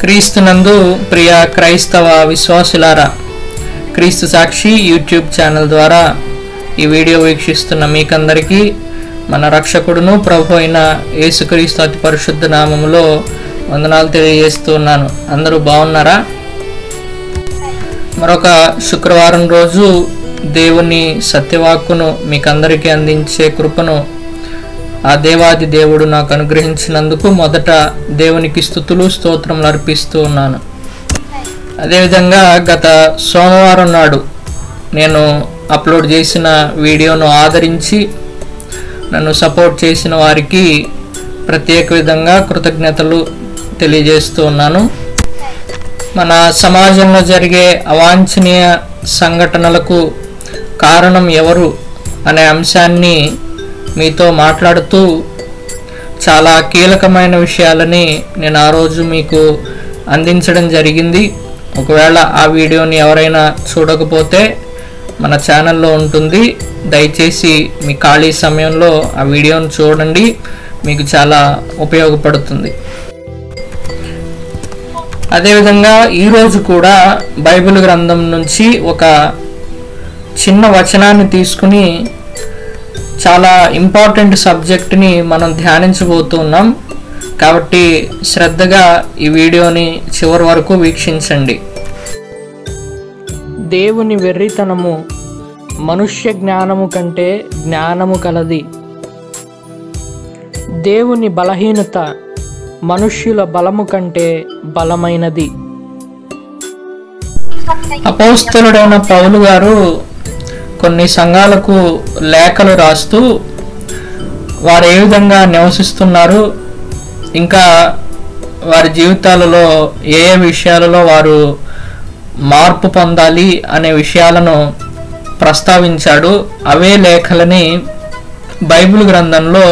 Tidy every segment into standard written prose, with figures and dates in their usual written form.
క్రీస్తునందు ప్రియ క్రైస్తవ విశ్వాసులారా, క్రీస్తు సాక్షి యూట్యూబ్ ఛానల్ ద్వారా ఈ వీడియో వీక్షిస్తున్న మీకందరికీ మన రక్షకుడును ప్రభు అయిన యేసుక్రీస్తు అతి పరిశుద్ధ నామములో వందనాలు తెలియజేస్తున్నాను. అందరూ బాగున్నారా? మరొక శుక్రవారం రోజు దేవుని సత్యవాక్కును మీకందరికీ అందించే కృపను ఆ దేవాది దేవుడు నాకు అనుగ్రహించినందుకు మొదట దేవునికి స్తుతులు స్తోత్రములు అర్పిస్తూ ఉన్నాను. అదేవిధంగా గత సోమవారం నాడు నేను అప్లోడ్ చేసిన వీడియోను ఆదరించి నన్ను సపోర్ట్ చేసిన వారికి ప్రత్యేక విధంగా కృతజ్ఞతలు తెలియజేస్తూ ఉన్నాను. మన సమాజంలో జరిగే అవాంఛనీయ సంఘటనలకు కారణం ఎవరు అనే అంశాన్ని మీతో మాట్లాడుతూ చాలా కీలకమైన విషయాలని నేను ఆ రోజు మీకు అందించడం జరిగింది. ఒకవేళ ఆ వీడియోని ఎవరైనా చూడకపోతే మన ఛానల్లో ఉంటుంది. దయచేసి మీ ఖాళీ సమయంలో ఆ వీడియోని చూడండి, మీకు చాలా ఉపయోగపడుతుంది. అదేవిధంగా ఈరోజు కూడా బైబిల్ గ్రంథం నుంచి ఒక చిన్న వచనాన్ని తీసుకుని చాలా ఇంపార్టెంట్ సబ్జెక్ట్ని మనం ధ్యానించబోతున్నాం. కాబట్టి శ్రద్ధగా ఈ వీడియోని చివరి వరకు వీక్షించండి. దేవుని వెర్రితనము మనుష్య జ్ఞానము కంటే జ్ఞానము కలది. దేవుని బలహీనత మనుష్యుల బలము కంటే బలమైనది. అపోస్తలుడైన పౌలు గారు కొన్ని సంఘాలకు లేఖలు రాస్తూ వారు ఏ విధంగా నివసిస్తున్నారు, ఇంకా వారి జీవితాలలో ఏ ఏ విషయాలలో వారు మార్పు పొందాలి అనే విషయాలను ప్రస్తావించాడు. అవే లేఖలని బైబిల్ గ్రంథంలో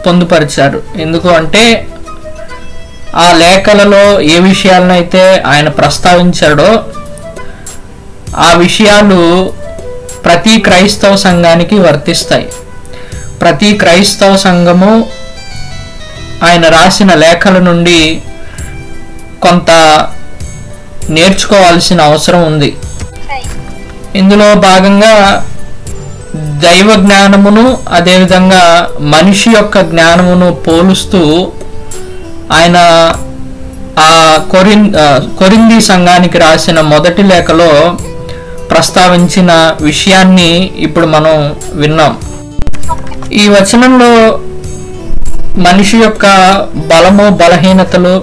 పొందుపరిచారు. ఎందుకు అంటే ఆ లేఖలలో ఏ విషయాలనైతే ఆయన ప్రస్తావించాడో ఆ విషయాలు ప్రతి క్రైస్తవ సంఘానికి వర్తిస్తాయి. ప్రతి క్రైస్తవ సంఘము ఆయన రాసిన లేఖల నుండి కొంత నేర్చుకోవాల్సిన అవసరం ఉంది. ఇందులో భాగంగా దైవ జ్ఞానమును అదేవిధంగా మనిషి యొక్క జ్ఞానమును పోలుస్తూ ఆయన ఆ కొరింథీ సంఘానికి రాసిన మొదటి లేఖలో ప్రస్తావించిన విషయాన్ని ఇప్పుడు మనం విన్నాం. ఈ వచనంలో మనిషి యొక్క బలము బలహీనతలు,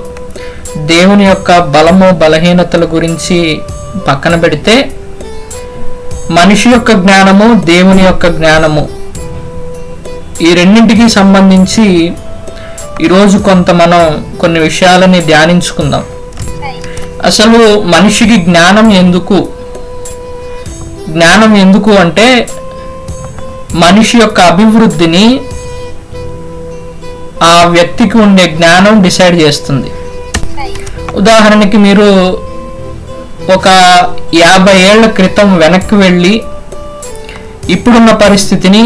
దేవుని యొక్క బలము బలహీనతల గురించి పక్కన పెడితే మనిషి యొక్క జ్ఞానము దేవుని యొక్క జ్ఞానము ఈ రెండింటికి సంబంధించి ఈరోజు కొంత మనం కొన్ని విషయాలని ధ్యానించుకుందాం. అసలు మనిషికి జ్ఞానం ఎందుకు? జ్ఞానం ఎందుకు అంటే మనిషి యొక్క అభివృద్ధిని ఆ వ్యక్తికి ఉండే జ్ఞానం డిసైడ్ చేస్తుంది. ఉదాహరణకి మీరు ఒక 50 ఏళ్ల క్రితం వెనక్కి వెళ్ళి ఇప్పుడున్న పరిస్థితిని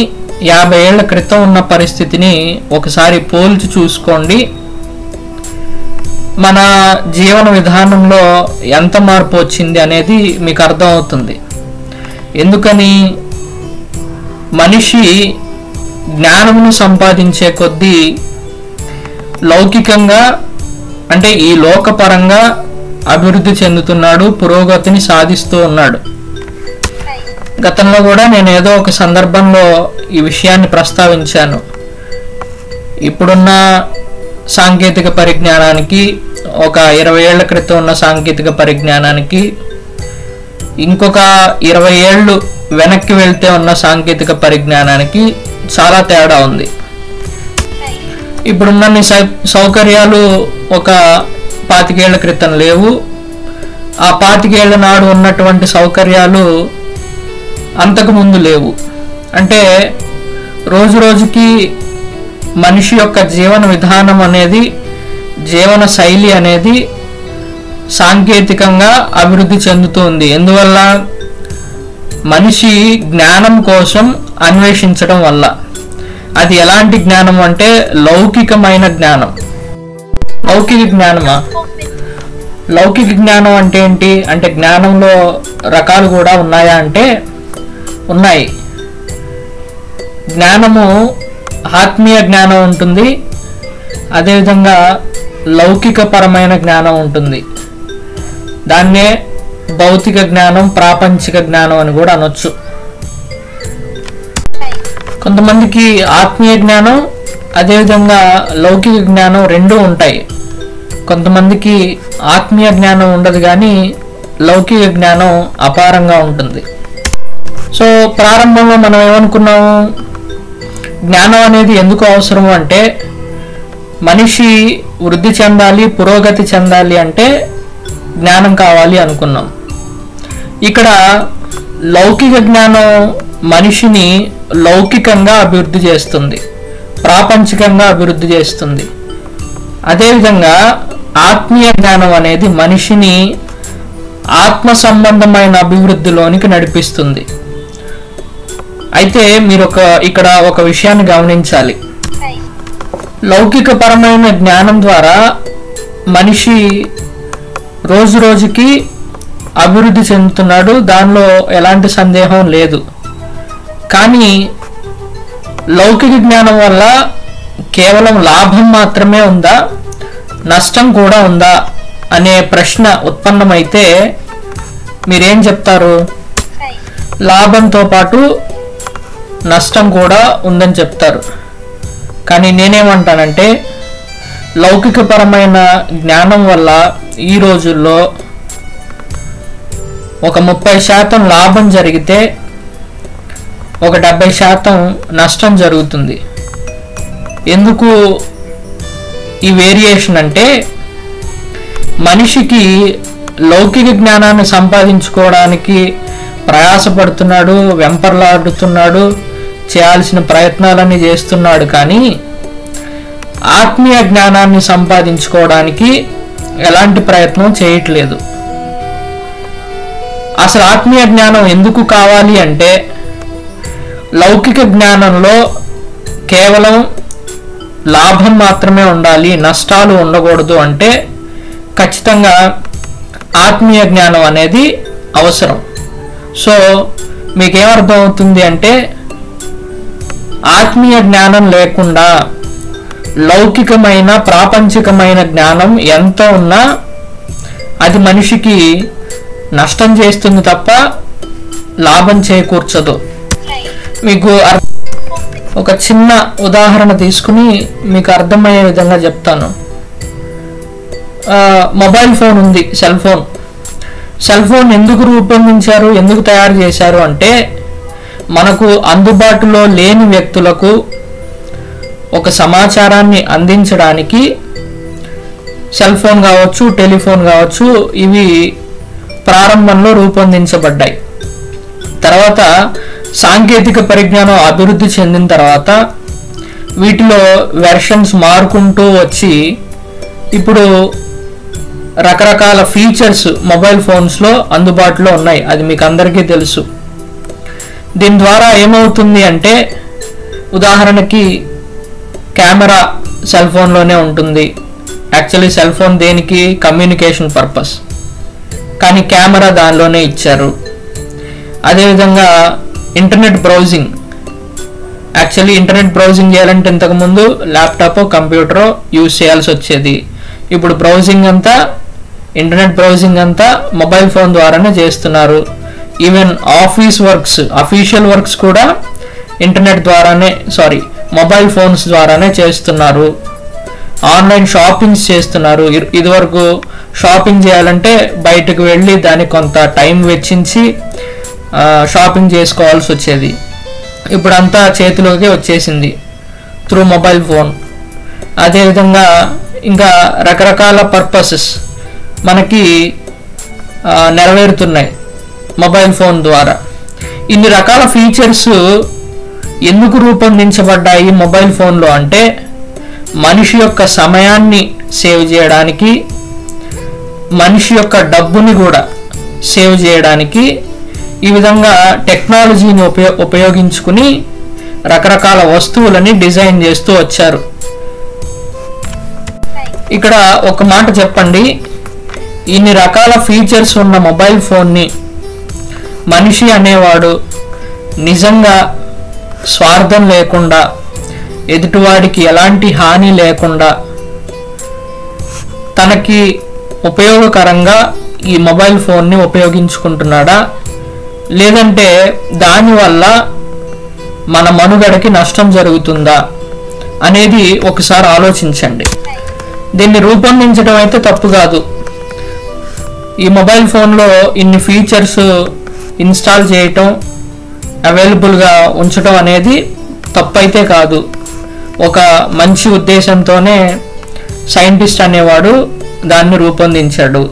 50 ఏళ్ల క్రితం ఉన్న పరిస్థితిని ఒకసారి పోల్చి చూసుకోండి. మన జీవన విధానంలో ఎంత మార్పు వచ్చింది అనేది మీకు అర్థమవుతుంది. ఎందుకని? మనిషి జ్ఞానమును సంపాదించే కొద్దీ లౌకికంగా అంటే ఈ లోకపరంగా అభివృద్ధి చెందుతున్నాడు, పురోగతిని సాధిస్తూ ఉన్నాడు. గతంలో కూడా నేను ఏదో ఒక సందర్భంలో ఈ విషయాన్ని ప్రస్తావించాను. ఇప్పుడున్న సాంకేతిక పరిజ్ఞానానికి, ఒక 20 ఏళ్ల క్రితం ఉన్న సాంకేతిక పరిజ్ఞానానికి, ఇంకొక 20 ఏళ్ళు వెనక్కి వెళ్తే ఉన్న సాంకేతిక పరిజ్ఞానానికి చాలా తేడా ఉంది. ఇప్పుడున్న సౌకర్యాలు ఒక 25 ఏళ్ల క్రితం లేవు. ఆ 25 ఏళ్ల నాడు ఉన్నటువంటి సౌకర్యాలు అంతకుముందు లేవు. అంటే రోజు రోజుకి మనిషి యొక్క జీవన విధానం అనేది, జీవన శైలి అనేది సాంకేతికంగా అభివృద్ధి చెందుతుంది. ఎందువల్ల? మనిషి జ్ఞానం కోసం అన్వేషించడం వల్ల. అది ఎలాంటి జ్ఞానం అంటే లౌకికమైన జ్ఞానం. లౌకిక జ్ఞానమా? లౌకిక జ్ఞానం అంటే ఏంటి అంటే జ్ఞానంలో రకాలు కూడా ఉన్నాయా అంటే ఉన్నాయి. జ్ఞానము ఆత్మీయ జ్ఞానం ఉంటుంది, అదేవిధంగా లౌకికపరమైన జ్ఞానం ఉంటుంది. దాన్నే భౌతిక జ్ఞానం, ప్రాపంచిక జ్ఞానం అని కూడా అనొచ్చు. కొంతమందికి ఆత్మీయ జ్ఞానం అదేవిధంగా లౌకిక జ్ఞానం రెండూ ఉంటాయి. కొంతమందికి ఆత్మీయ జ్ఞానం ఉండదు కానీ లౌకిక జ్ఞానం అపారంగా ఉంటుంది. సో ప్రారంభంలో మనం ఏమనుకున్నాము, జ్ఞానం అనేది ఎందుకు అవసరం అంటే మనిషి వృద్ధి చెందాలి, పురోగతి చెందాలి అంటే జ్ఞానం కావాలి అనుకున్నాం. ఇక్కడ లౌకిక జ్ఞానం మనిషిని లౌకికంగా అభివృద్ధి చేస్తుంది, ప్రాపంచికంగా అభివృద్ధి చేస్తుంది. అదేవిధంగా ఆత్మీయ జ్ఞానం అనేది మనిషిని ఆత్మ సంబంధమైన అభివృద్ధిలోనికి నడిపిస్తుంది. అయితే మీరు ఇక్కడ ఒక విషయాన్ని గమనించాలి. లౌకికపరమైన జ్ఞానం ద్వారా మనిషి రోజు రోజుకి అభివృద్ధి చెందుతున్నాడు, దానిలో ఎలాంటి సందేహం లేదు. కానీ లౌకిక జ్ఞానం వల్ల కేవలం లాభం మాత్రమే ఉందా, నష్టం కూడా ఉందా అనే ప్రశ్న ఉత్పన్నమైతే మీరేం చెప్తారు? లాభంతో పాటు నష్టం కూడా ఉందని చెప్తారు. కానీ నేనేమంటానంటే లౌకికపరమైన జ్ఞానం వల్ల ఈ రోజుల్లో ఒక 30% లాభం జరిగితే ఒక 70% నష్టం జరుగుతుంది. ఎందుకు ఈ వేరియేషన్ అంటే మనిషికి లౌకిక జ్ఞానాన్ని సంపాదించుకోవడానికి ప్రయాసపడుతున్నాడు, వెంపర్లాడుతున్నాడు, చేయాల్సిన ప్రయత్నాలన్నీ చేస్తున్నాడు. కానీ ఆత్మీయ జ్ఞానాన్ని సంపాదించుకోవడానికి ఎలాంటి ప్రయత్నం చేయట్లేదు. అసలు ఆత్మీయ జ్ఞానం ఎందుకు కావాలి అంటే లౌకిక జ్ఞానంలో కేవలం లాభం మాత్రమే ఉండాలి, నష్టాలు ఉండకూడదు అంటే ఖచ్చితంగా ఆత్మీయ జ్ఞానం అనేది అవసరం. సో మీకేమర్థం అవుతుంది అంటే ఆత్మీయ జ్ఞానం లేకుండా లౌకికమైన ప్రాపంచికమైన జ్ఞానం ఎంత ఉన్నా అది మనిషికి నష్టం చేస్తుంది తప్ప లాభం చేకూర్చదు. మీకు ఒక చిన్న ఉదాహరణ తీసుకుని మీకు అర్థమయ్యే విధంగా చెప్తాను. మొబైల్ ఫోన్ ఉంది, సెల్ ఫోన్ ఎందుకు రూపొందించారు, ఎందుకు తయారు చేశారు అంటే మనకు అందుబాటులో లేని వ్యక్తులకు ఒక సమాచారాన్ని అందించడానికి సెల్ ఫోన్ కావచ్చు, టెలిఫోన్ కావచ్చు, ఇవి ప్రారంభంలో రూపొందించబడ్డాయి. తర్వాత సాంకేతిక పరిజ్ఞానం అభివృద్ధి చెందిన తర్వాత వీటిలో వెర్షన్స్ మారుకుంటూ వచ్చి ఇప్పుడు రకరకాల ఫీచర్స్ మొబైల్ ఫోన్స్లో అందుబాటులో ఉన్నాయి. అది మీకు అందరికీ తెలుసు. దీని ద్వారా ఏమవుతుంది అంటే ఉదాహరణకి కెమెరా సెల్ ఫోన్లోనే ఉంటుంది. యాక్చువల్లీ సెల్ ఫోన్ దేనికి? Communication purpose. కానీ కెమెరా దానిలోనే ఇచ్చారు. అదేవిధంగా internet browsing. Actually internet browsing చేయాలంటే ఇంతకుముందు ల్యాప్టాప్, కంప్యూటర్ యూజ్ చేయాల్సి వచ్చేది. ఇప్పుడు బ్రౌజింగ్ అంతా, ఇంటర్నెట్ బ్రౌజింగ్ అంతా మొబైల్ ఫోన్ ద్వారానే చేస్తున్నారు. ఈవెన్ అఫీషియల్ వర్క్స్ కూడా ఇంటర్నెట్ ద్వారానే, మొబైల్ ఫోన్స్ ద్వారానే చేస్తున్నారు. ఆన్లైన్ షాపింగ్స్ చేస్తున్నారు. ఇదివరకు షాపింగ్ చేయాలంటే బయటకు వెళ్ళి దానికి కొంత టైం వెచ్చించి షాపింగ్ చేసుకోవాల్సి వచ్చేది. ఇప్పుడంతా చేతిలోకి వచ్చేసింది త్రూ మొబైల్ ఫోన్. అదేవిధంగా ఇంకా రకరకాల పర్పసెస్ మనకి నెరవేరుతున్నాయి మొబైల్ ఫోన్ ద్వారా. ఇన్ని రకాల ఫీచర్స్ ఎందుకు రూపొందించబడ్డాయి మొబైల్ ఫోన్లో అంటే మనిషి యొక్క సమయాన్ని సేవ్ చేయడానికి, మనిషి యొక్క డబ్బుని కూడా సేవ్ చేయడానికి ఈ విధంగా టెక్నాలజీని ఉపయోగించుకుని రకరకాల వస్తువులని డిజైన్ చేస్తూ వచ్చారు. ఇక్కడ ఒక మాట చెప్పండి, ఇన్ని రకాల ఫీచర్స్ ఉన్న మొబైల్ ఫోన్ని మనిషి అనేవాడు నిజంగా స్వార్థం లేకుండా, ఎదుటివాడికి ఎలాంటి హాని లేకుండా తనకి ఉపయోగకరంగా ఈ మొబైల్ ఫోన్ని ఉపయోగించుకుంటున్నాడా, లేదంటే దానివల్ల మన మనుగడకి నష్టం జరుగుతుందా అనేది ఒకసారి ఆలోచించండి. దీన్ని రూపొందించడం అయితే తప్పు కాదు. ఈ మొబైల్ ఫోన్లో ఇన్ని ఫీచర్స్ ఇన్స్టాల్ చేయటం, అవైలబుల్గా ఉంచడం అనేది తప్పైతే కాదు. ఒక మంచి ఉద్దేశంతోనే సైంటిస్ట్ అనేవాడు దాన్ని రూపొందించాడు.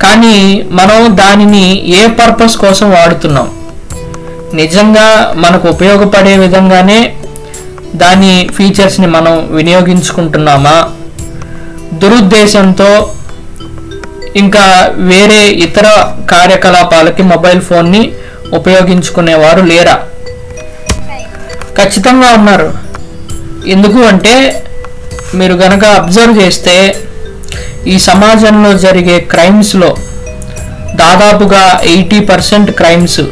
కానీ మనం దానిని ఏ పర్పస్ కోసం వాడుతున్నాం? నిజంగా మనకు ఉపయోగపడే విధంగానే దాని ఫీచర్స్ని మనం వినియోగించుకుంటున్నామా? దురుద్దేశంతో ఇంకా వేరే ఇతర కార్యకలాపాలకి మొబైల్ ఫోన్ని ఉపయోగించుకునేవారు లేరా? ఖచ్చితంగా ఉన్నారు. ఎందుకు అంటే మీరు గనక అబ్జర్వ్ చేస్తే ఈ సమాజంలో జరిగే క్రైమ్స్లో దాదాపుగా 80% క్రైమ్స్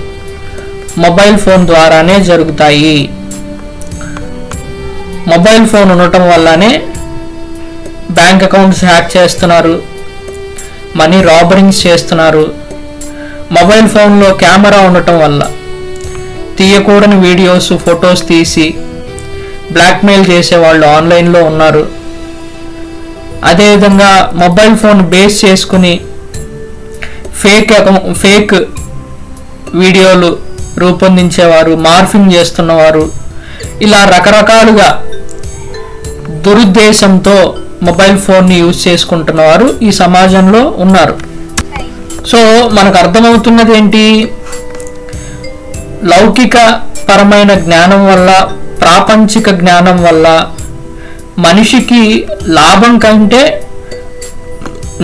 మొబైల్ ఫోన్ ద్వారానే జరుగుతాయి. మొబైల్ ఫోన్ ఉండటం వల్లనే బ్యాంక్ అకౌంట్స్ హ్యాక్ చేస్తున్నారు, మనీ రాబరింగ్స్ చేస్తున్నారు. మొబైల్ ఫోన్లో కెమెరా ఉండటం వల్ల తీయకూడని వీడియోస్, ఫొటోస్ తీసి బ్లాక్మెయిల్ చేసేవాళ్ళు ఆన్లైన్లో ఉన్నారు. అదేవిధంగా మొబైల్ ఫోన్ బేస్ చేసుకుని ఫేక్ వీడియోలు రూపొందించేవారు, మార్ఫింగ్ చేస్తున్నవారు, ఇలా రకరకాలుగా దురుద్దేశంతో మొబైల్ ఫోన్ని యూజ్ చేసుకుంటున్నవారు ఈ సమాజంలో ఉన్నారు. సో మనకు అర్థమవుతున్నది ఏంటి? లౌకిక పరమైన జ్ఞానం వల్ల, ప్రాపంచిక జ్ఞానం వల్ల మనిషికి లాభం కంటే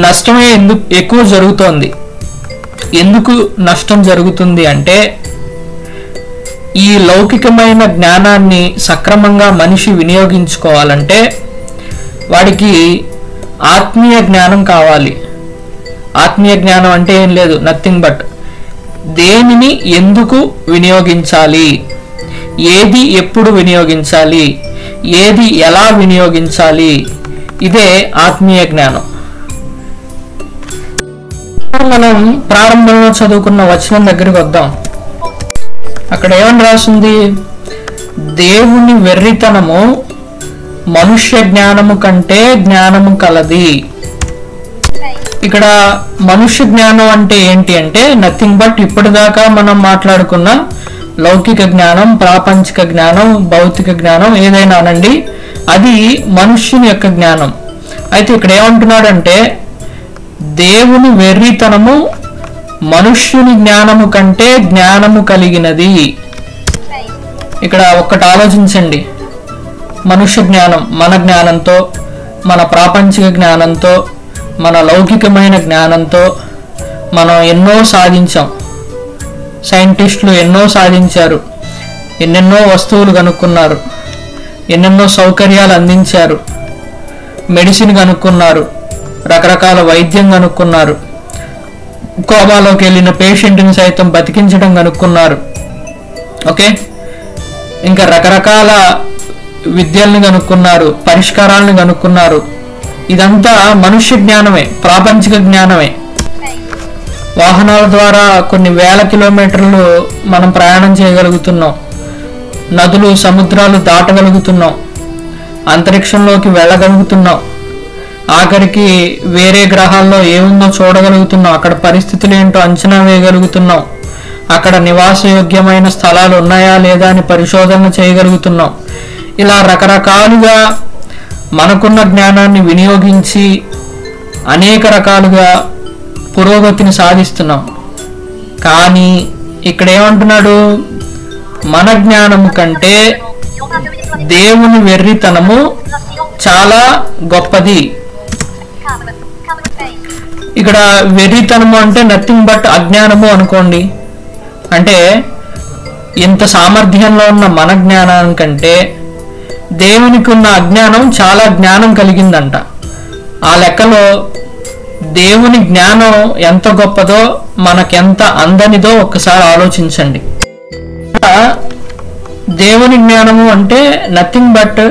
నష్టమే ఎక్కువ జరుగుతోంది. ఎందుకు నష్టం జరుగుతుంది అంటే, ఈ లౌకికమైన జ్ఞానాన్ని సక్రమంగా మనిషి వినియోగించుకోవాలంటే వాడికి ఆత్మీయ జ్ఞానం కావాలి. ఆత్మీయ జ్ఞానం అంటే ఏం లేదు, నథింగ్ బట్ దేనిని ఎందుకు వినియోగించాలి, ఏది ఎప్పుడు వినియోగించాలి, ఏది ఎలా వినియోగించాలి, ఇదే ఆత్మీయ జ్ఞానం. మనం ప్రారంభంలో చదువుకున్న వచనం దగ్గరికి వద్దాం. అక్కడ ఏమని రాసింది? దేవుని వెర్రితనము మనుష్య జ్ఞానము కంటే జ్ఞానము కలది. ఇక్కడ మనుష్య జ్ఞానం అంటే ఏంటి అంటే నథింగ్ బట్ ఇప్పటిదాకా మనం మాట్లాడుకున్న లౌకిక జ్ఞానం, ప్రాపంచిక జ్ఞానం, భౌతిక జ్ఞానం ఏదైనా అనండి, అది మనుష్యుని యొక్క జ్ఞానం. అయితే ఇక్కడ ఏమంటున్నాడంటే దేవుని వెర్రితనము మనుష్యుని జ్ఞానము కంటే జ్ఞానము కలిగినది. ఇక్కడ ఒక్కటి ఆలోచించండి. మనుష్య జ్ఞానం మన జ్ఞానంతో, మన ప్రాపంచిక జ్ఞానంతో, మన లౌకికమైన జ్ఞానంతో మనం ఎన్నో సాధించాం. సైంటిస్టులు ఎన్నో సాధించారు, ఎన్నెన్నో వస్తువులు కనుక్కున్నారు, ఎన్నెన్నో సౌకర్యాలు అందించారు, మెడిసిన్ కనుక్కున్నారు, రకరకాల వైద్యం కనుక్కున్నారు, కోమాలోకి వెళ్ళిన పేషెంట్ని సైతం బతికించడం కనుక్కున్నారు. ఓకే, ఇంకా రకరకాల విద్యల్ని కనుక్కున్నారు, పరిష్కారాలను కనుక్కున్నారు. ఇదంతా మనుష్య జ్ఞానమే, ప్రాపంచిక జ్ఞానమే. వాహనాల ద్వారా కొన్ని వేల కిలోమీటర్లు మనం ప్రయాణం చేయగలుగుతున్నాం, నదులు, సముద్రాలు దాటగలుగుతున్నాం, అంతరిక్షంలోకి వెళ్ళగలుగుతున్నాం, ఆఖరికి వేరే గ్రహాల్లో ఏముందో చూడగలుగుతున్నాం, అక్కడ పరిస్థితులు ఏంటో అంచనా వేయగలుగుతున్నాం, అక్కడ నివాసయోగ్యమైన స్థలాలు ఉన్నాయా లేదా అని పరిశోధన చేయగలుగుతున్నాం. ఇలా రకరకాలుగా మనకున్న జ్ఞానాన్ని వినియోగించి అనేక రకాలుగా పురోగతిని సాధిస్తున్నాం. కానీ ఇక్కడ ఏమంటున్నాడు? మన జ్ఞానము కంటే దేవుని వెర్రితనము చాలా గొప్పది. ఇక్కడ వెర్రితనము అంటే నథింగ్ బట్ అజ్ఞానము అనుకోండి. అంటే ఇంత సామర్థ్యంలో ఉన్న మన జ్ఞానం కంటే దేవునికి ఉన్న అజ్ఞానం చాలా జ్ఞానం కలిగిందంట. ఆ లెక్కలో దేవుని జ్ఞానం ఎంత గొప్పదో మనకెంత అందనిదో ఒక్కసారి ఆలోచించండి. దేవుని జ్ఞానము అంటే నథింగ్ బట్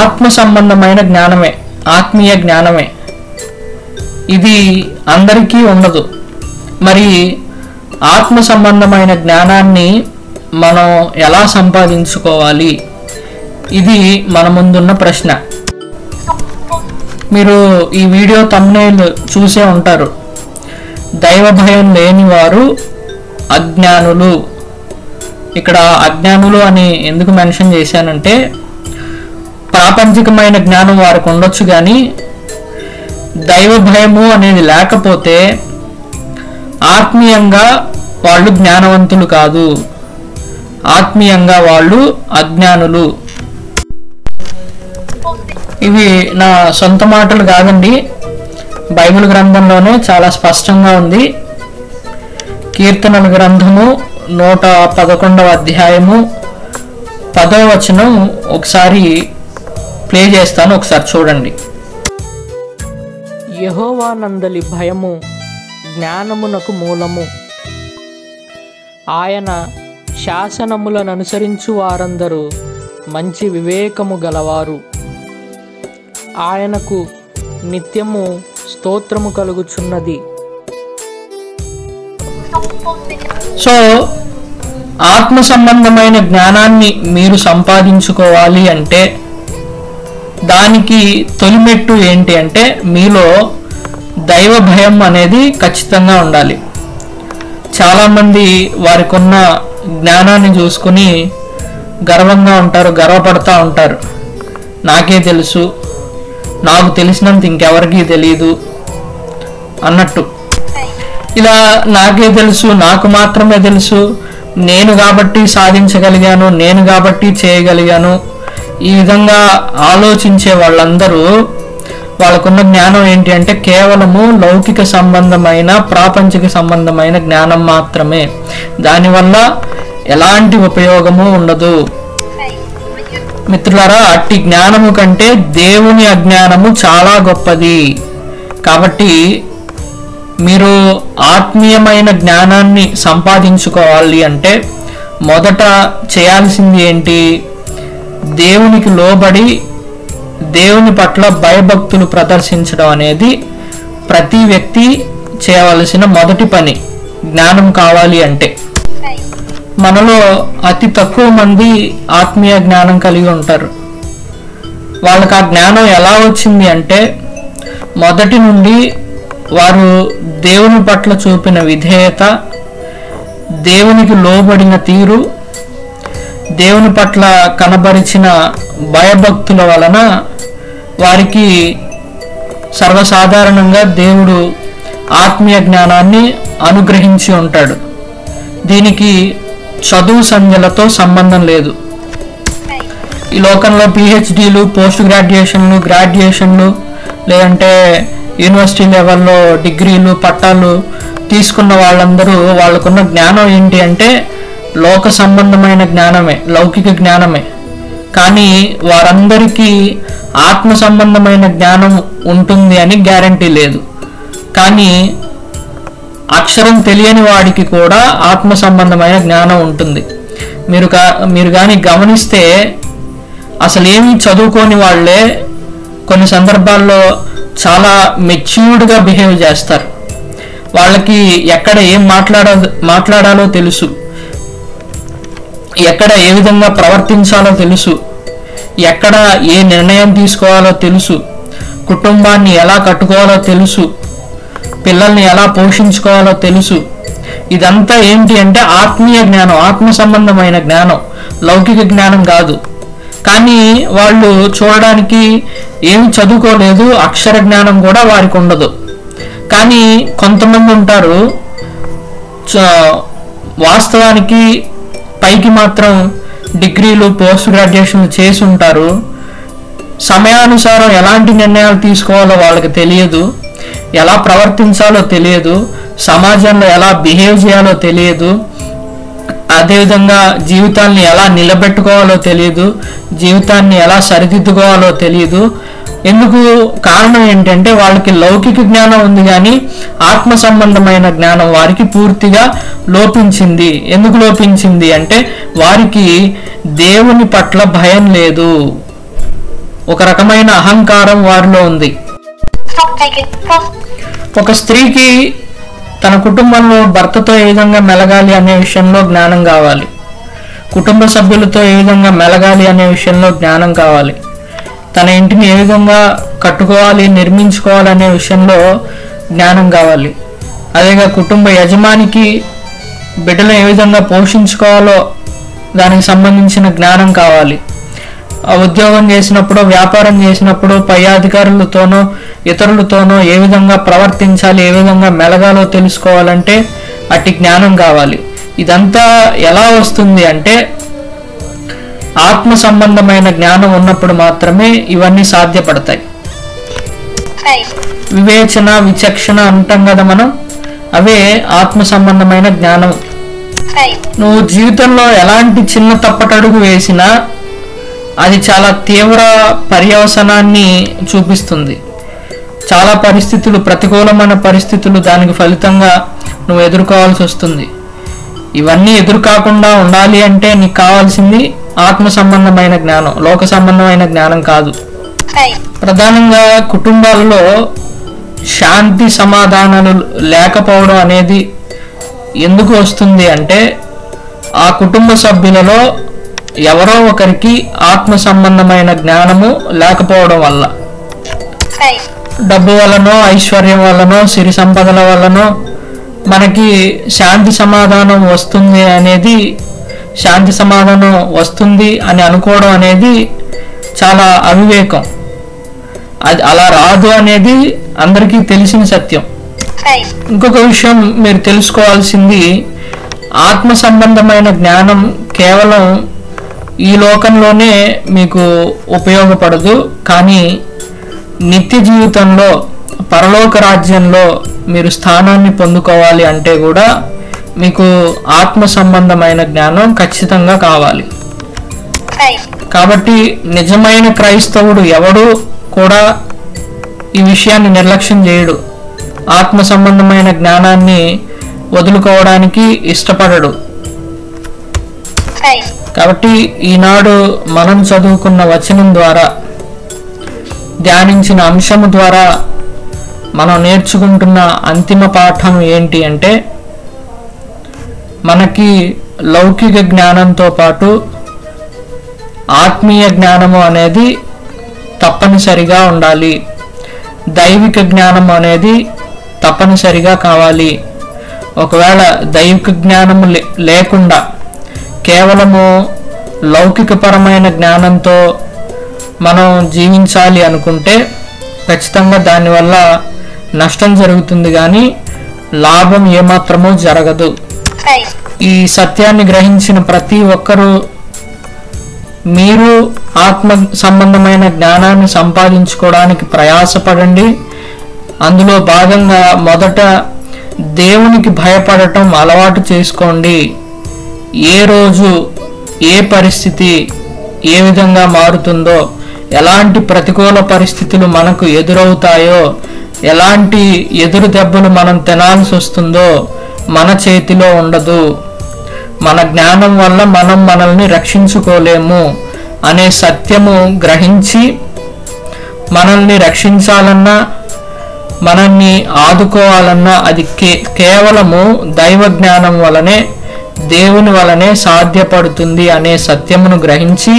ఆత్మ సంబంధమైన జ్ఞానమే, ఆత్మీయ జ్ఞానమే. ఇది అందరికీ ఉండదు. మరి ఆత్మ సంబంధమైన జ్ఞానాన్ని మనం ఎలా సంపాదించుకోవాలి? ఇది మన ముందున్న ప్రశ్న. మీరు ఈ వీడియో థంబ్నెయిల్ చూసే ఉంటారు. దైవ భయం లేని వారు అజ్ఞానులు. ఇక్కడ అజ్ఞానులు అని ఎందుకు మెన్షన్ చేశానంటే, ప్రాపంచికమైన జ్ఞానం వారికి ఉండొచ్చు, కానీ దైవ భయము అనేది లేకపోతే ఆత్మీయంగా వాళ్ళు జ్ఞానవంతులు కాదు, ఆత్మీయంగా వాళ్ళు అజ్ఞానులు. ఇవి నా సొంత మాటలు కాదండి, బైబిల్ గ్రంథంలోనే చాలా స్పష్టంగా ఉంది. కీర్తనల గ్రంథము 111వ అధ్యాయము 10వ వచనం ఒకసారి ప్లే చేస్తాను, ఒకసారి చూడండి. యెహోవా నందలి భయము జ్ఞానమునకు మూలము, ఆయన శాసనములను అనుసరించు వారందరూ మంచి వివేకము గలవారు. ఆయనకు నిత్యము స్తోత్రము కలుగుచున్నది. సో ఆత్మ సంబంధమైన జ్ఞానాన్ని మీరు సంపాదించుకోవాలి అంటే దానికి తొలిమెట్టు ఏంటి అంటే మీలో దైవ భయం అనేది ఖచ్చితంగా ఉండాలి. చాలామంది వారికి ఉన్న జ్ఞానాన్ని చూసుకుని గర్వంగా ఉంటారు, గర్వపడతా ఉంటారు. నాకే తెలుసు, నాకు తెలిసినంత ఇంకెవరికీ తెలియదు అన్నట్టు. ఇలా నాకే తెలుసు, నాకు మాత్రమే తెలుసు, నేను కాబట్టి సాధించగలిగాను, నేను కాబట్టి చేయగలిగాను, ఈ విధంగా ఆలోచించే వాళ్ళందరూ వాళ్ళకున్న జ్ఞానం ఏంటి అంటే కేవలము లౌకిక సంబంధమైన, ప్రాపంచిక సంబంధమైన జ్ఞానం మాత్రమే. దానివల్ల ఎలాంటి ఉపయోగము ఉండదు. మిత్రులారా, అట్టి జ్ఞానము కంటే దేవుని అజ్ఞానము చాలా గొప్పది. కాబట్టి మీరు ఆత్మీయమైన జ్ఞానాన్ని సంపాదించుకోవాలి అంటే మొదట చేయాల్సింది ఏంటి? దేవునికి లోబడి దేవుని పట్ల భయభక్తులు ప్రదర్శించడం అనేది ప్రతి వ్యక్తి చేయవలసిన మొదటి పని. జ్ఞానం కావాలి అంటే మనలో అతి తక్కువ మంది ఆత్మీయ జ్ఞానం కలిగి ఉంటారు. వాళ్ళకి ఆ జ్ఞానం ఎలా వచ్చింది అంటే మొదటి నుండి వారు దేవుని పట్ల చూపిన విధేయత, దేవునికి లోబడిన తీరు, దేవుని పట్ల కనబరిచిన భయభక్తుల వలన వారికి సర్వసాధారణంగా దేవుడు ఆత్మీయ జ్ఞానాన్ని అనుగ్రహించి ఉంటాడు. దీనికి చదువు సంధ్యలతో సంబంధం లేదు. ఈ లోకంలో పిహెచ్డీలు, పోస్ట్ గ్రాడ్యుయేషన్లు, గ్రాడ్యుయేషన్లు, లేదంటే యూనివర్సిటీ లెవెల్లో డిగ్రీలు, పట్టాలు తీసుకున్న వాళ్ళందరూ వాళ్ళకున్న జ్ఞానం ఏంటి అంటే లోక సంబంధమైన జ్ఞానమే, లౌకిక జ్ఞానమే. కానీ వారందరికీ ఆత్మ సంబంధమైన జ్ఞానం ఉంటుంది అని గ్యారంటీ లేదు. కానీ అక్షరం తెలియని వాడికి కూడా ఆత్మ సంబంధమైన జ్ఞానం ఉంటుంది. మీరు కానీ గమనిస్తే అసలు ఏమీ చదువుకోని వాళ్ళే కొన్ని సందర్భాల్లో చాలా మెచ్యూర్డ్గా బిహేవ్ చేస్తారు. వాళ్ళకి ఎక్కడ ఏం మాట్లాడాలో తెలుసు, ఎక్కడ ఏ విధంగా ప్రవర్తించాలో తెలుసు, ఎక్కడ ఏ నిర్ణయం తీసుకోవాలో తెలుసు, కుటుంబాన్ని ఎలా కట్టుకోవాలో తెలుసు, పిల్లల్ని ఎలా పోషించుకోవాలో తెలుసు. ఇదంతా ఏంటి అంటే ఆత్మీయ జ్ఞానం, ఆత్మ సంబంధమైన జ్ఞానం, లౌకిక జ్ఞానం కాదు. కానీ వాళ్ళు చూడడానికి ఏమి చదువుకోలేదు, అక్షర జ్ఞానం కూడా వారికి ఉండదు. కానీ కొంతమంది ఉంటారు వాస్తవానికి పైకి మాత్రం డిగ్రీలు, పోస్ట్ గ్రాడ్యుయేషన్లు చేసి ఉంటారు. సమయానుసారం ఎలాంటి నిర్ణయాలు తీసుకోవాలో వాళ్ళకి తెలియదు, ఎలా ప్రవర్తించాలో తెలియదు, సమాజంలో ఎలా బిహేవ్ చేయాలో తెలియదు. అదేవిధంగా జీవితాన్ని ఎలా నిలబెట్టుకోవాలో తెలియదు, జీవితాన్ని ఎలా సరిదిద్దుకోవాలో తెలియదు. ఎందుకు? కారణం ఏంటంటే వాళ్ళకి లౌకిక జ్ఞానం ఉంది కానీ ఆత్మ సంబంధమైన జ్ఞానం వారికి పూర్తిగా లోపించింది. ఎందుకు లోపించింది అంటే వారికి దేవుని పట్ల భయం లేదు, ఒక రకమైన అహంకారం వారిలో ఉంది. ఒక స్త్రీకి తన కుటుంబంలో భర్తతో ఏ విధంగా మెలగాలి అనే విషయంలో జ్ఞానం కావాలి, కుటుంబ సభ్యులతో ఏ విధంగా మెలగాలి అనే విషయంలో జ్ఞానం కావాలి, తన ఇంటిని ఏ విధంగా కట్టుకోవాలి నిర్మించుకోవాలి అనే విషయంలో జ్ఞానం కావాలి. అదేగా కుటుంబ యజమానికి బిడ్డలను ఏ విధంగా పోషించుకోవాలో దానికి సంబంధించిన జ్ఞానం కావాలి. ఉద్యోగం చేసినప్పుడు, వ్యాపారం చేసినప్పుడు పై అధికారులతోనో ఇతరులతోనో ఏ విధంగా ప్రవర్తించాలి, ఏ విధంగా మెలగాలో తెలుసుకోవాలంటే అట్టి జ్ఞానం కావాలి. ఇదంతా ఎలా వస్తుంది అంటే ఆత్మ సంబంధమైన జ్ఞానం ఉన్నప్పుడు మాత్రమే ఇవన్నీ సాధ్యపడతాయి. వివేచన, విచక్షణ అంటాం కదా మనం, అవే ఆత్మ సంబంధమైన జ్ఞానం. నువ్వు జీవితంలో ఎలాంటి చిన్న తప్పటడుగు వేసినా అది చాలా తీవ్ర పర్యవసనాన్ని చూపిస్తుంది. చాలా పరిస్థితులు, ప్రతికూలమైన పరిస్థితులు దానికి ఫలితంగా నువ్వు ఎదుర్కోవాల్సి వస్తుంది. ఇవన్నీ ఎదుర్కాకుండా ఉండాలి అంటే నీకు కావాల్సింది ఆత్మ సంబంధమైన జ్ఞానం, లోక సంబంధమైన జ్ఞానం కాదు. ప్రధానంగా కుటుంబాలలో శాంతి సమాధానాలు లేకపోవడం అనేది ఎందుకు వస్తుంది అంటే ఆ కుటుంబ సభ్యులలో ఎవరో ఒకరికి ఆత్మ సంబంధమైన జ్ఞానము లేకపోవడం వల్ల. డబ్బు వల్లనో, ఐశ్వర్యం వల్లనో, సిరి సంపదల వల్లనో మనకి శాంతి సమాధానం వస్తుంది అనేది, శాంతి సమాధానం వస్తుంది అని అనుకోవడం అనేది చాలా అవివేకం. అది అలా రాదు అనేది అందరికీ తెలిసిన సత్యం. ఇంకొక విషయం మీరు తెలుసుకోవాల్సింది, ఆత్మ సంబంధమైన జ్ఞానం కేవలం ఈ లోకంలోనే మీకు ఉపయోగపడదు, కానీ నిత్య జీవితంలో పరలోక రాజ్యంలో మీరు స్థానాన్ని పొందుకోవాలి అంటే కూడా మీకు ఆత్మ సంబంధమైన జ్ఞానం ఖచ్చితంగా కావాలి. కాబట్టి నిజమైన క్రైస్తవుడు ఎవడు కూడా ఈ విషయాన్ని నిర్లక్ష్యం చేయడు, ఆత్మ సంబంధమైన జ్ఞానాన్ని వదులుకోవడానికి ఇష్టపడడు. కాబట్టి ఈనాడు మనం చదువుకున్న వచనం ద్వారా, ధ్యానించిన అంశము ద్వారా మనం నేర్చుకుంటున్న అంతిమ పాఠం ఏంటి అంటే మనకి లౌకిక జ్ఞానంతో పాటు ఆత్మీయ జ్ఞానము అనేది తప్పనిసరిగా ఉండాలి, దైవిక జ్ఞానం అనేది తప్పనిసరిగా కావాలి. ఒకవేళ దైవిక జ్ఞానము లేకుండా కేవలము లౌకికపరమైన జ్ఞానంతో మనం జీవించాలి అనుకుంటే ఖచ్చితంగా దానివల్ల నష్టం జరుగుతుంది, కానీ లాభం ఏమాత్రమూ జరగదు. ఈ సత్యాన్ని గ్రహించిన ప్రతి ఒక్కరూ మీరు ఆత్మ సంబంధమైన జ్ఞానాన్ని సంపాదించుకోవడానికి ప్రయాసపడండి. అందులో భాగంగా మొదట దేవునికి భయపడటం అలవాటు చేసుకోండి. ఏ రోజు ఏ పరిస్థితి ఏ విధంగా మారుతుందో, ఎలాంటి ప్రతికూల పరిస్థితులు మనకు ఎదురవుతాయో, ఎలాంటి ఎదురు దెబ్బలు మనం తినాల్సి వస్తుందో మన చేతిలో ఉండదు. మన జ్ఞానం వల్ల మనం మనల్ని రక్షించుకోలేము అనే సత్యము గ్రహించి మనల్ని రక్షించాలన్నా మనల్ని ఆదుకోవాలన్నా అది కేవలము దైవ జ్ఞానం వలనే, దేవుని వలనే సాధ్యపడుతుంది అనే సత్యమును గ్రహించి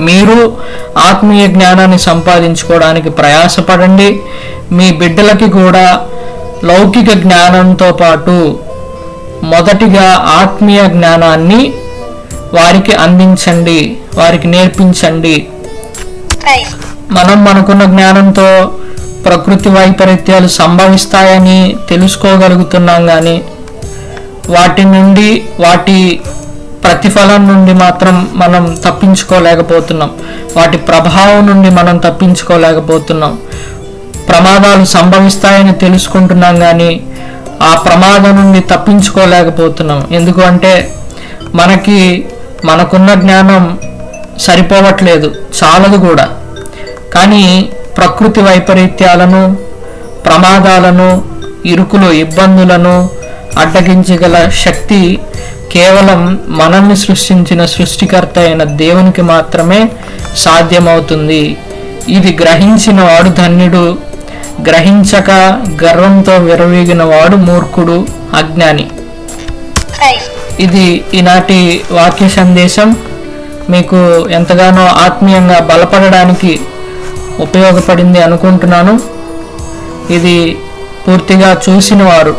మీరు ఆత్మీయ జ్ఞానాన్ని సంపాదించుకోవడానికి ప్రయాసపడండి. మీ బిడ్డలకి కూడా లౌకిక జ్ఞానంతో పాటు మొదటిగా ఆత్మీయ జ్ఞానాన్ని వారికి అందించండి, వారికి నేర్పించండి. మనం మనకున్న జ్ఞానంతో ప్రకృతి వైపరీత్యాలు సంభవిస్తాయని తెలుసుకోగలుగుతున్నాం, కానీ వాటి నుండి, వాటి ప్రతిఫలం నుండి మాత్రం మనం తప్పించుకోలేకపోతున్నాం, వాటి ప్రభావం నుండి మనం తప్పించుకోలేకపోతున్నాం. ప్రమాదాలు సంభవిస్తాయని తెలుసుకుంటున్నాం, కానీ ఆ ప్రమాదం నుండి తప్పించుకోలేకపోతున్నాం. ఎందుకంటే మనకున్న జ్ఞానం సరిపోవట్లేదు, చాలదు కూడా. కానీ ప్రకృతి వైపరీత్యాలను, ప్రమాదాలను, ఇరుకులు, ఇబ్బందులను అడ్డగించగల శక్తి కేవలం మనల్ని సృష్టించిన సృష్టికర్త అయిన దేవునికి మాత్రమే సాధ్యమవుతుంది. ఇది గ్రహించిన వాడు ధన్యుడు, గ్రహించక గర్వంతో విరవీగిన వాడు మూర్ఖుడు, అజ్ఞాని. ఇది ఈనాటి వాక్య సందేశం. మీకు ఎంతగానో ఆత్మీయంగా బలపడడానికి ఉపయోగపడింది అనుకుంటున్నాను. ఇది పూర్తిగా చూసిన వారు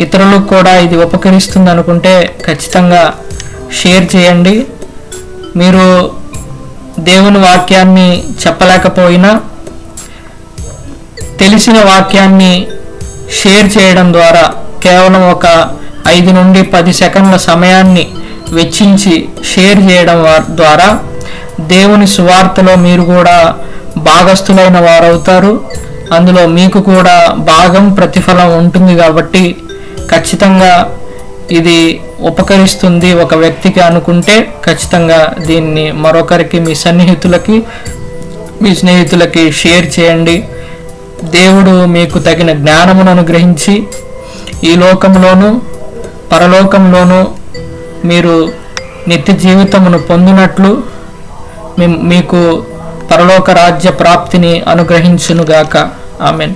ఇతరులకు కూడా ఇది ఉపకరిస్తుంది అనుకుంటే ఖచ్చితంగా షేర్ చేయండి. మీరు దేవుని వాక్యాన్ని చెప్పలేకపోయినా తెలిసిన వాక్యాన్ని షేర్ చేయడం ద్వారా, కేవలం ఒక 5 నుండి 10 సెకండ్ల సమయాన్ని వెచ్చించి షేర్ చేయడం ద్వారా దేవుని సువార్తలో మీరు కూడా భాగస్థులైన వారవుతారు. అందులో మీకు కూడా భాగం, ప్రతిఫలం ఉంటుంది. కాబట్టి ఖచ్చితంగా ఇది ఉపకరిస్తుంది ఒక వ్యక్తికి అనుకుంటే ఖచ్చితంగా దీన్ని మరొకరికి, మీ సన్నిహితులకి, మీ స్నేహితులకి షేర్ చేయండి. దేవుడు మీకు తగిన జ్ఞానమును అనుగ్రహించి ఈ లోకంలోనూ పరలోకంలోనూ మీరు నిత్య జీవితమును పొందినట్లు మీకు పరలోక రాజ్య ప్రాప్తిని అనుగ్రహించునుగాక. ఆమెన్.